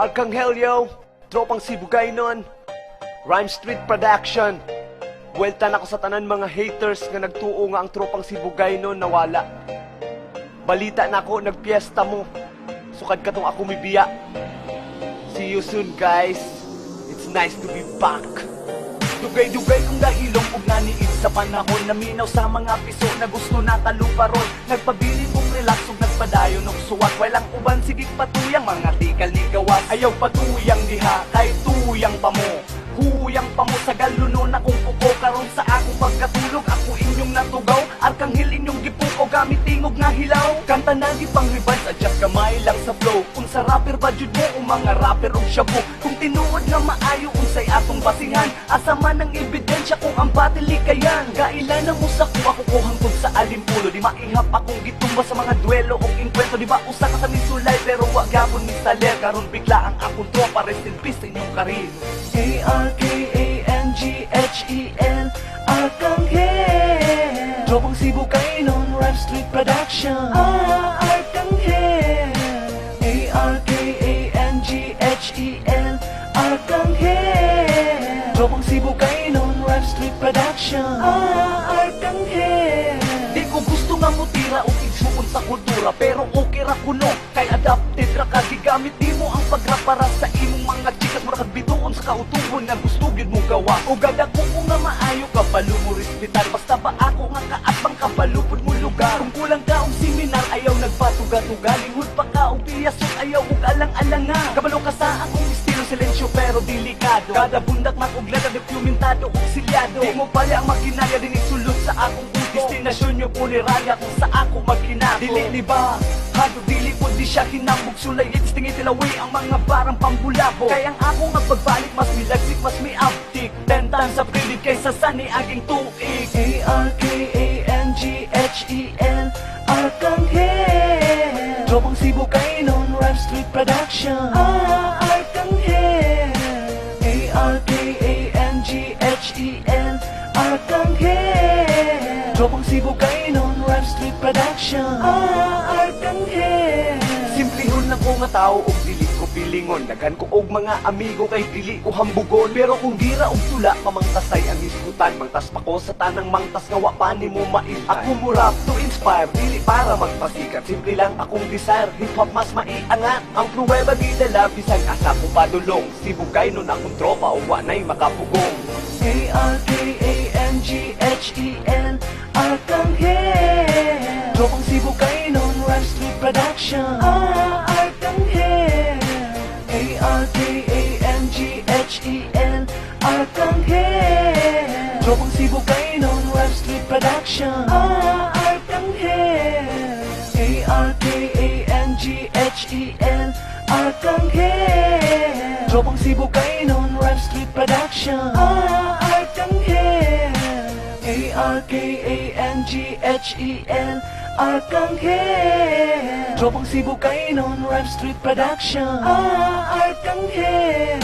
Arcanghelio, tropang Sibugay nun. Rhyme Street Production. Buweltan ako sa tanan mga haters nga nagtuo nga ang tropang Sibugay nun nawala. Balita na ako, nagpiesta mo. Sukad ka tong ako mibiya. See you soon, guys. It's nice to be back. Dugay-dugay kong dahilong ug naniid sa panahon. Naminaw sa mga piso na gusto na taluparon. Nagpabili kong relax ug nagpadayon og suwat. Walang uban sigig patuyang mga tikal ni gawas. Ayaw patuyang diha kay tuyang pa mo. Huyang pa mo sa galunon akong puko. Karon sa akong pagkatulog ako inyong natugaw. Arkanghel inyong gipuko gamit tingog nga hilaw. Kanta na di pang revise, adjust kamay lang sa flow. Kung sa rapper ba jud mo o mga rapper og shabu. Kung tinuod nga maayo unsay atong basihan. Asa man ang ebidensya kung ang batili kayan. Gailan na mo sa kuha ko hangtod sa alimpulo. Di maihap akong gitumba sa mga duelo o inkwento. Di ba usa ka sa misulay pero wag gapon mi saler. Karon bigla ang akong tropa, rest in peace sa inyong karir. Arkanghel, Arkanghel. Tropang Sibugay nun, Rhyme Street Production. Arkanghel, Arkanghel, Arkanghel. Tropang Sibugay nun, Rhyme Street Production. Arkanghel. Di ko gusto nga mutira o igsuon sa kultura, pero okay ra kuno kay adapted ra ka. Gigamit di mo ang pagrap para sa imong mga chikas. Mura kag bituon sa kautugon nga gusto gyud mo gawa. O gadako ko nga maayo ka balo mo respetar. Basta ba ako nga kaatbang ka balupod mo lugar. Kung kulang ka og seminar ayaw nagpatuga-tuga. Linghod pa ka og piyasot ayaw og alang-alanga. Kabalo ka sa akong estilo, silensyo pero delikado. Kada bundak makuglada dokumentado og silyado. Di mo pala ang makinaya din isulod sa akong destinasyon nyo puniraya kung sa ako magkinato. Dili ni ba? Hadog dili po di siya hinambog. Sulay itstingin tilaway ang mga barang pambulabo. Kaya ang ako nga pagbalik mas milagsik mas may uptick. Tentan sa prilig kaysa sa niaging tuig. Arkanghel, Arkanghel. Tropang Sibugay nun, Rhyme Street Production. Arkanghel, Arkanghel, Arkanghel. Tropang Sibugay nun, Rhyme Street Production. Arkanghel. Simplihon lang ko nga tao og dili ko pilingon. Daghan ko og mga amigo kay dili ko hambugon. Pero kung dira og tula pamangtasay ang isgutan. Mangtas pa ko sa tanang mangtas nga wa pa nimo mailhan. Ako mo rap to inspire, dili para magpasikat. Simple lang akong desire, hip hop mas maiangat. Ang pruweba di dala bisan asa ko padulong. Sibugay nun akong tropa o wa nay makapugong. Arkanghel, Arkanghel. Tropang Sibugay nun, Rhyme Street Production. Arkanghel, Arkanghel, Arkanghel. Tropang Sibugay nun, Rhyme Street Production. Arkanghel, Arkanghel, Arkanghel. Tropang Sibugay nun, Rhyme Street Production. Arkanghel, Arkanghel, Arkanghel. Tropang Sibugay nun, Rhyme Street Production. Arkanghel.